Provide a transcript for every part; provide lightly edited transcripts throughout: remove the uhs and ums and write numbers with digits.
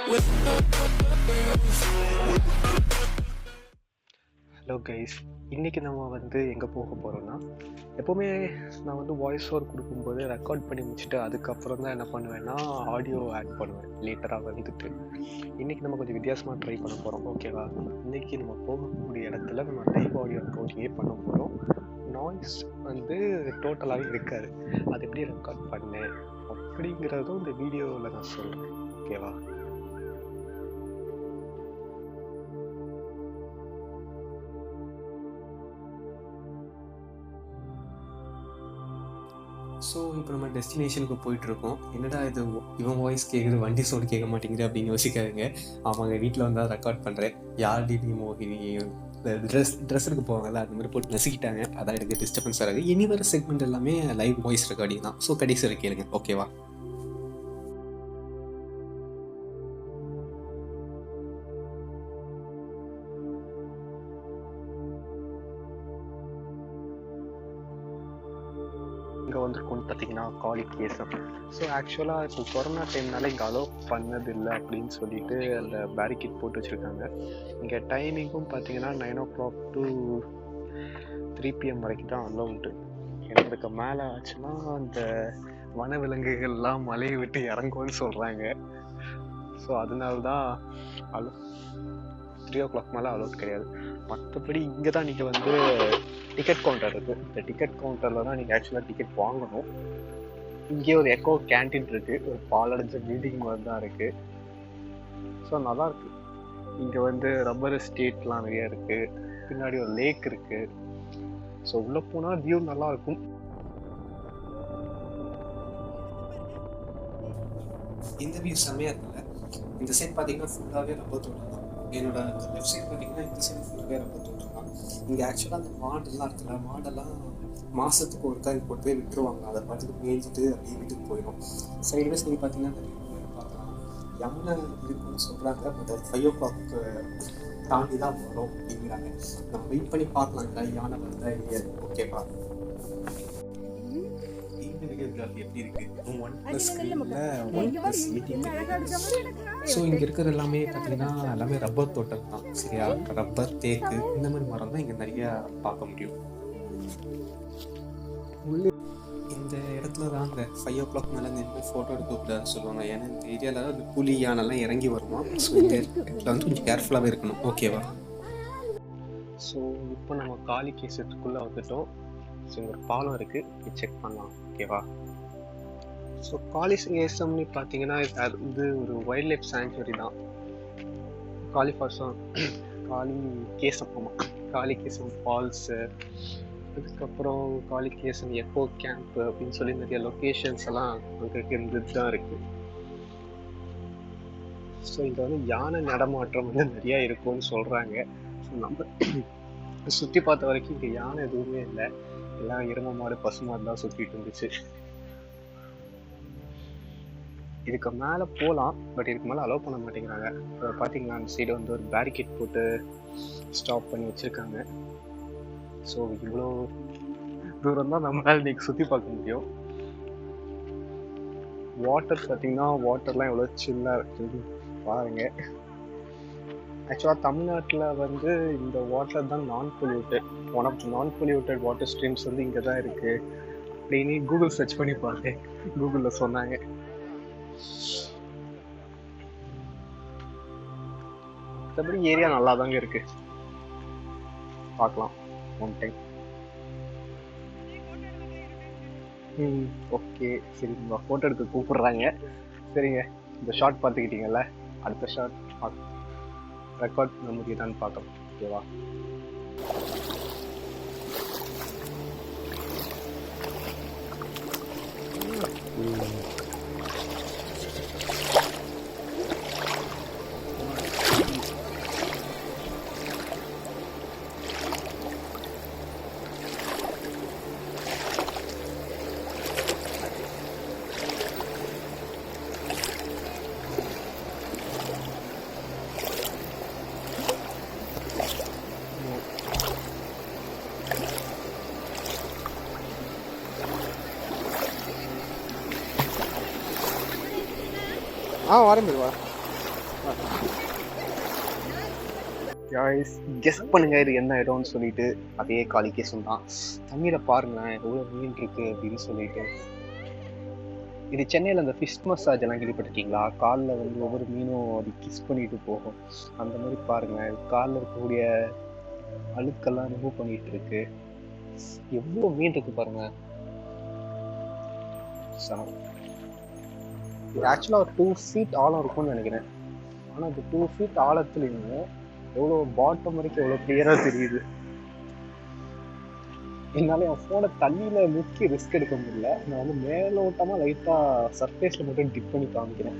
Hello guys, இன்றைக்கி நம்ம எங்கே போக போகிறோன்னா, எப்போவுமே நான் வாய்ஸ் ஓவர் கொடுக்கும்போது ரெக்கார்ட் பண்ணி முடிச்சுட்டு அதுக்கப்புறம் தான் என்ன பண்ணுவேன்னா ஆடியோ ஆட் பண்ணுவேன் லேட்டராக இன்றைக்கி நம்ம கொஞ்சம் வித்தியாசமாக ட்ரை பண்ண போகிறோம். ஓகேவா? இன்றைக்கி நம்ம போகக்கூடிய இடத்துல நம்ம லைவ் ஆடியோ ரெக்கார்டிங்கே பண்ண போகிறோம். நாய்ஸ் டோட்டலாகவே இருக்காது. அது எப்படி ரெக்கார்ட் பண்ணேன் அப்படிங்கிறதும் இந்த வீடியோவில் நான் சொல்கிறேன். ஓகேவா? ஸோ இப்போ நம்ம டெஸ்டினேஷனுக்கு போயிட்டுருக்கோம். என்னடா இது இவன் வாய்ஸ் கேட்குது, வண்டி சவுண்ட் கேட்க மாட்டேங்குது அப்படின்னு யோசிக்காதுங்க. அவங்க வீட்டில் வந்தால் ரெக்கார்ட் பண்ணுறேன். யார்டி நீ மோகினி ட்ரெஸ்ஸுக்கு போவாங்கல்ல, அந்த மாதிரி போட்டு நசுக்கிட்டாங்க. அதான் எனக்கு டிஸ்டர்பன்ஸ் ஆகுது. இனி வர செக்மெண்ட் எல்லாமே லைவ் வாய்ஸ் ரெக்கார்டிங் தான். ஸோ கடைசி வரை கேளுங்க. ஓகேவா? இங்கே வந்திருக்கோன்னு பார்த்தீங்கன்னா காளிகேசம். ஸோ ஆக்சுவலாக இப்போ கொரோனா டைம்னால இங்கே அலோவ் பண்ணதில்லை அப்படின்னு சொல்லிட்டு அந்த பேரிகேட் போட்டு வச்சுருக்காங்க. இங்கே டைமிங்கும் பார்த்தீங்கன்னா 9 o'clock to 3 PM வரைக்கும் தான் அலோவுண்டு. எனக்கு மேலே ஆச்சுன்னா அந்த வனவிலங்குகள்லாம் மலையை விட்டு இறங்கும்னு சொல்கிறாங்க. ஸோ அதனால தான் 3 o'clock மேலே அலோட் கிடையாது. மற்றபடி இங்கே தான் நீங்கள் டிக்கெட் கவுண்டர் இருக்குது. இந்த டிக்கெட் கவுண்டரில் தான் நீங்கள் ஆக்சுவலாக டிக்கெட் வாங்கணும். இங்கே ஒரு எக்கோ கேன்டீன் இருக்குது. ஒரு பாலடைஞ்ச பில்டிங் மாதிரி தான் இருக்குது. ஸோ நல்லாயிருக்கு. இங்கே ரப்பர் எஸ்டேட்லாம் நிறையா இருக்குது. பின்னாடி ஒரு லேக் இருக்குது. ஸோ உள்ளே போனால் வியூ நல்லாயிருக்கும். இந்த வியூ செம்மையாக இருக்குல்ல. இந்த சைட் பார்த்தீங்கன்னா ஃபுல்லாகவே ரப்பர் தோட்டம் தான். என்னோட லெஃப்ட் சைட் பார்த்தீங்கன்னா இந்த சைடு ஃபுல்லாகவே ரப்பர் தோட்டம் தான். இங்கே ஆக்சுவலாக அந்த மாடெல்லாம் இருக்குல்ல, மாடெல்லாம் மாதத்துக்கு ஒருக்கா இது கொண்டு போய் விட்டுருவாங்க. அதை பார்த்துட்டு மேய்ஞ்சிட்டு அப்படியே வீட்டுக்கு போயிடும். சைடுவேஸ் நீங்கள் பார்த்தீங்கன்னா நிறைய பார்க்கலாம். யானை இருக்குன்னு சொல்கிறாங்க. பட் அது 5 o'clock தாண்டி தான் வரும் அப்படிங்கிறாங்க. நம்ம வெயிட் பண்ணி பார்க்கலாங்களா யானை வந்தால் இல்லையா. ஓகேவா? எப்படி இருக்கு? 1+ ஸ்க்ரீனில் 1+ மீட்டிங். ஸோ இங்கே இருக்கிறது எல்லாமே பார்த்தீங்கன்னா எல்லாமே ரப்பர் தோட்டம் தான். சரியா? ரப்பர், தேக்கு இந்த மாதிரி மரம் தான் இங்கே நிறையா பார்க்க முடியும். இந்த இடத்துல தான் அந்த 5 o'clock மேலே நின்று ஃபோட்டோ எடுக்கக்கூடாதுன்னு சொல்லுவாங்க. ஏன்னா இந்த ஏரியாவில் அந்த புலி யானெல்லாம் இறங்கி வருமா. ஸோ இந்த இடத்துல கொஞ்சம் கேர்ஃபுல்லாகவே இருக்கணும். ஓகேவா? ஸோ இப்போ நம்ம காளிகேசத்துக்குள்ளே வந்துட்டோம். ஸோ இங்கே ஒரு பாலம் இருக்குது, செக் பண்ணலாம். ஓகேவா? ஸோ காளிகேசம்னு பார்த்தீங்கன்னா அது ஒரு வைல்ட் லைஃப் சாங்சுரி தான். காளிகேசம். ஆமாம், காளிகேசம் ஃபால்ஸு, அதுக்கப்புறம் காளிகேசம் எக்கோ கேம்ப் அப்படின்னு சொல்லி நிறைய லொக்கேஷன்ஸ் எல்லாம் அங்கே இருந்துட்டு தான் இருக்குது. ஸோ இங்கே யானை நடமாட்டம் நிறையா இருக்கும்னு சொல்கிறாங்க. ஸோ நம்ம சுற்றி பார்த்த வரைக்கும் இங்கே யானை எதுவுமே இல்லை. எல்லாம் எருமை மாடு, பசு மாடு தான் சுற்றிட்டு இருந்துச்சு. இதுக்கு மேலே போகலாம், பட் இதுக்கு மேலே அலோவ் பண்ண மாட்டேங்கிறாங்க. பார்த்தீங்கன்னா அந்த சைடு ஒரு பேரிகேட் போட்டு ஸ்டாப் பண்ணி வச்சுருக்காங்க. ஸோ இவ்வளோ தூரம் தான் நம்மளால் இன்றைக்கி சுற்றி பார்க்க முடியும். வாட்டர் பார்த்தீங்கன்னா வாட்டர்லாம் எவ்வளோ சில்லாக இருக்குது பாருங்க. ஆக்சுவலாக தமிழ்நாட்டில் இந்த வாட்டர் தான் நான் பொல்யூட்டட். ஒன் ஆஃப் த நான் பொல்யூட்டட் வாட்டர் ஸ்ட்ரீம்ஸ் இங்கே தான் இருக்குது அப்படின்னு கூகுள் சர்ச் பண்ணி பார்த்தேன். கூகுளில் சொன்னாங்க. மற்றபடி ஏரியா நல்லா தாங்க இருக்கு. பார்க்கலாம் ஒன் டைம். ஓகே, சரி, உங்கள் ஃபோட்டோ எடுக்க கூப்பிடுறாங்க. சரிங்க, இந்த ஷார்ட் பார்த்துக்கிட்டீங்கல்ல, அடுத்த ஷார்ட் ரெக்கார்ட் பண்ண முடியுதான்னு பார்க்கலாம். ஓகேவா? ஆரம்பிடுவா. காய்ஸ் கெஸ் பண்ணுங்க இது என்ன இடம்னு சொல்லிட்டு. அதே காளி கேசம் தான். தண்ணியில பாருங்க எவ்வளோ மீன் இருக்கு அப்படின்னு சொல்லிட்டு. இது சென்னையில் அந்த ஃபிஷ் மசாஜ் எல்லாம் கேள்விப்பட்டிருக்கீங்களா? காலில் வந்து ஒவ்வொரு மீனும் அது கிஸ் பண்ணிட்டு போகும். அந்த மாதிரி பாருங்க காலில் இருக்கக்கூடிய அழுக்கெல்லாம் ரிமூவ் பண்ணிட்டு இருக்கு. எவ்வளோ மீன் இருக்கு பாருங்க. இது ஆக்சுவலாக ஒரு 2 feet ஆழம் இருக்கும்னு நினைக்கிறேன். ஆனால் அது 2 feet ஆழத்துலையும் எவ்வளோ பாட்டம் வரைக்கும் எவ்வளோ கிளியராக தெரியுது. என்னால் என் ஃபோனை தண்ணியில் முக்கி ரிஸ்க் எடுக்க முடியல. நான் வந்து மேலோட்டமாக லைட்டாக சர்ஃபேஸில் மட்டும் டிப் பண்ணி காமிக்கிறேன்.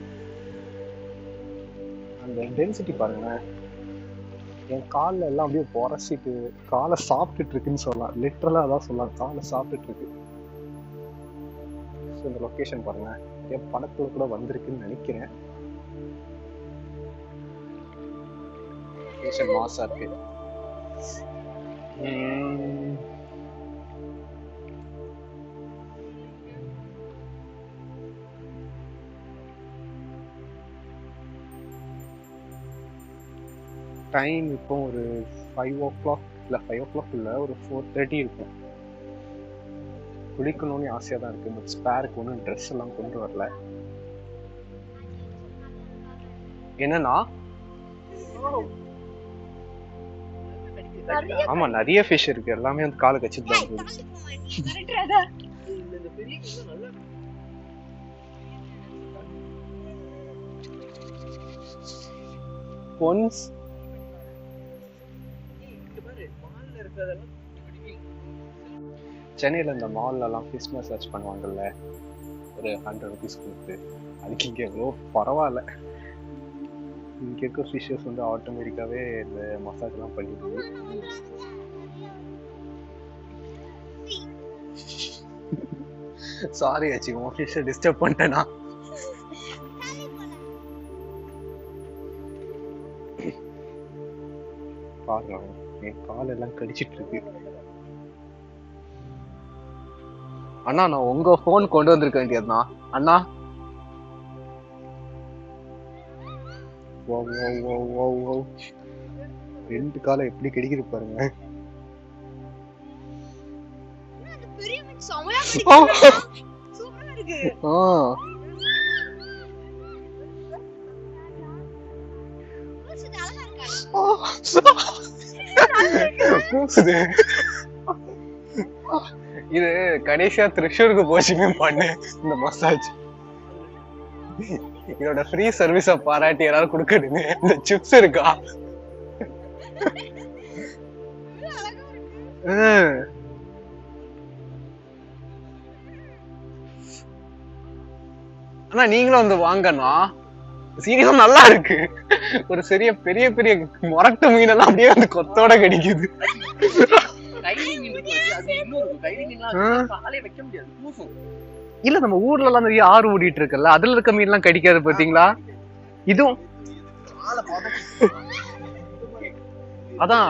அந்த டென்சிட்டி பாருங்களேன். என் காலில் எல்லாம் அப்படியே புரசிட்டு காலை சாப்பிட்டுட்டு இருக்குன்னு சொல்லலாம். லிட்டரலாக அதான் சொல்லலாம், காலை சாப்பிட்டுட்டு இருக்கு. ஸோ இந்த லொக்கேஷன் பாருங்க, என் படத்துல கூட வந்திருக்குன்னு நினைக்கிறேன். லொக்கேஷன் மாசா இருக்கு. டைம் இப்போ ஒரு 5 o'clock இல்லை 5 o'clock இல்லை, ஒரு 4:30 இருக்கும். குளிக்கணும்னு ஆசையாக தான் இருக்குது. பட் ஸ்பேருக்கு ஒன்றும் ட்ரெஸ் எல்லாம் கொண்டு வரல. என்னன்னா ஆமா நிறைய ஃபிஷ் இருக்கு. எல்லாமே வந்து காலை கச்சிட்டு தான் போகுது. ஒன்ஸ் சென்னையில் இந்த மால்லாம் ஃபிஷ் மசாஜ் பண்ணுவாங்கல்ல, ஒரு 100 rupees கொடுத்து. அதுக்கு இங்கே எவ்வளோ பரவாயில்ல. இங்கே இருக்க ஃபிஷ்ஷஸ் வந்து ஆட்டோமேட்டிக்காகவே இந்த மசாஜ்லாம் பண்ணிடுது. சாரி ஆச்சு, உன் ஃபிஷ்ஷை டிஸ்டர்ப் பண்ணிட்டேனா? பாருங்க என் கால் எல்லாம் கடிச்சிட்டு இருக்கு. அண்ணா நான் உங்க போன் கொண்டு வந்திருக்க வேண்டியதுதான் அண்ணா. ரெண்டு காலம் எப்படி கிடைக்குது பாருங்க. இது கடைசியா திருச்சூருக்கு போச்சுமே பண்ணு இந்த மசாஜ். இதோட ஃப்ரீ சர்வீஸ பாராட்டி யாராவது கொடுக்கணுங்க. இந்த சிப்ஸ் இருக்கா? ஆனா நீங்களும் வந்து வாங்கண்ணா, சீரியஸா நல்லா இருக்கு. ஒரு பெரிய பெரிய பெரிய முரட்டு மீன் எல்லாம் அப்படியே வந்து கொத்தோட கிடைக்குது. இல்ல நம்ம ஊர்ல எல்லாம் நிறைய ஆறு ஓடிட்டு இருக்குல்ல, அதுல இருக்க மீன் எல்லாம் கடிக்காது பாத்தீங்களா? இதுவும் அதான்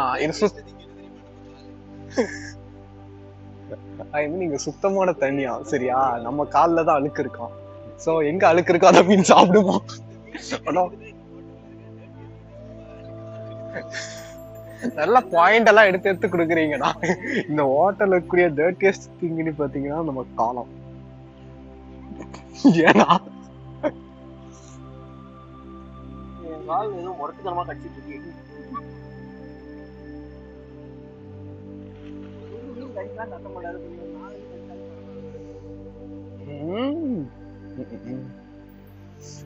நீங்க சுத்தமான தண்ணியா சரியா? நம்ம கால்ல தான் அழுக்கு இருக்கான். சோ எங்க அழுக்கு இருக்கோ அதை மீன் சாப்பிடுவோம். நல்ல பாயிண்ட் எல்லாம் எடுத்து எடுத்து கொடுக்குறீங்கண்ணா. இந்த ஹோட்டல்ல இருக்கக்கூடிய டர்ட்டியஸ்ட் திங்னு பாத்தீங்கன்னா நம்ம காலம். ஏன்னா முரட்டுத்தனமா கடிச்சிட்டு இருக்கு.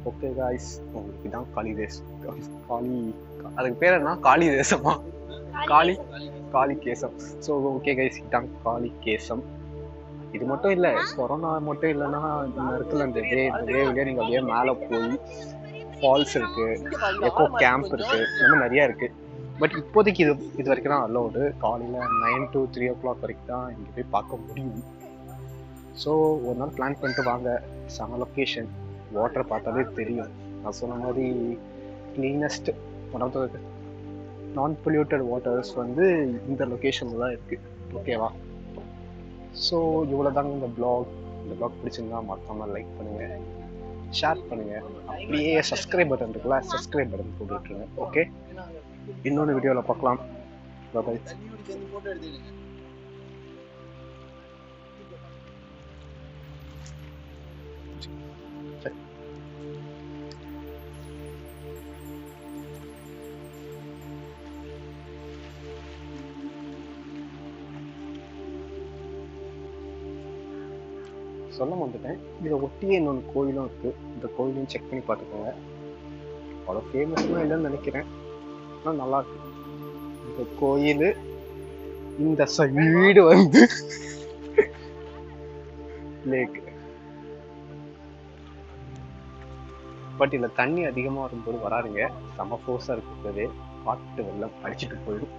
ஓகே காய்ஸ், உங்களுக்கு இதான் காளி தேசம். காளி அதுக்கு பேர் என்ன? காளி தேசமா? காளி கேசம். ஸோ ஓகே கைஸ், இதான் காளி கேசம். இது மட்டும் இல்லை, கொரோனா மட்டும் இல்லைன்னா இந்த இடத்துல இந்த வேவ்லேயே நீங்கள் அப்படியே மேலே போய் ஃபால்ஸ் இருக்கு, எக்கோ கேம்ப் இருக்கு, இந்த மாதிரி நிறையா இருக்கு. பட் இப்போதைக்கு இது வரைக்கும் தான் அலோடு. காலையில் 9 to 3 o'clock வரைக்கும் தான் இங்கே போய் பார்க்க முடியும். ஸோ ஒரு நாள் பிளான் பண்ணிட்டு வாங்க. செம லொக்கேஷன், வாட்டர் பார்த்தாலே தெரியும். நான் சொன்ன மாதிரி கிளீனஸ்ட் ஒன் ஆஃப் த நான் பொல்யூட்டட் வாட்டர்ஸ் வந்து இந்த லொக்கேஷனில் தான் இருக்குது. ஓகேவா? ஸோ இவ்வளோ தாங்க இந்த ப்ளாக் பிடிச்சிருந்தா மறக்காமல் லைக் பண்ணுங்கள், ஷேர் பண்ணுங்கள், அப்படியே சப்ஸ்கிரைப் பட்டன் இருக்குல்ல, சப்ஸ்கிரைப் பட்டன் போட்டு விட்டுருங்க. ஓகே. இன்னொரு வீடியோவில் பார்க்கலாம். பாய். சொல்ல வந்துட்டேன், இதை ஒட்டியே இன்னொன்று கோயிலும் இருக்கு. இந்த கோயிலையும் செக் பண்ணி பார்த்துக்கோங்க. அவ்வளோ ஃபேமஸ்லாம் இல்லைன்னு நினைக்கிறேன், ஆனால் நல்லா இருக்கு இந்த கோயில். இந்த சைடு வந்து லேக். பட் இதில் தண்ணி அதிகமாக வரும்போது வராதுங்க, செம ஃபோர்ஸாக இருக்கிறது, பார்த்துட்டு வெள்ளம் அடிச்சுட்டு போயிடும்.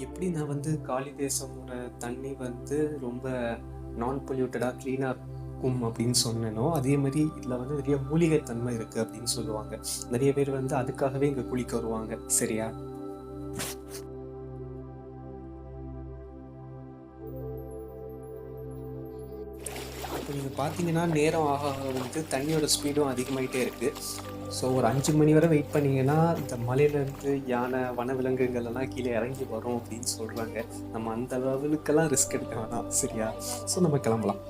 எப்படி நான் வந்து காளி தேசமோட தண்ணி வந்து ரொம்ப நான் பொல்யூட்டடாக க்ளீனாக இருக்கும் அப்படின்னு சொன்னேனோ, அதே மாதிரி இதில் வந்து நிறைய மூலிகை தன்மை இருக்குது அப்படின்னு சொல்லுவாங்க. நிறைய பேர் வந்து அதுக்காகவே இங்கே குளிக்க வருவாங்க. சரியா? இப்போ நீங்கள் பார்த்தீங்கன்னா நேரம் ஆக வந்து தண்ணியோட ஸ்பீடும் அதிகமாகிட்டே இருக்குது. ஸோ ஒரு 5 மணி வரை வெயிட் பண்ணிங்கன்னா இந்த மலையிலேருந்து யானை வனவிலங்குகள் எல்லாம் கீழே இறங்கி வரும் அப்படின்னு சொல்கிறாங்க. நம்ம அந்த லெவலுக்கெல்லாம் ரிஸ்க் எடுக்க வேணாம். சரியா? ஸோ நம்ம கிளம்பலாம்.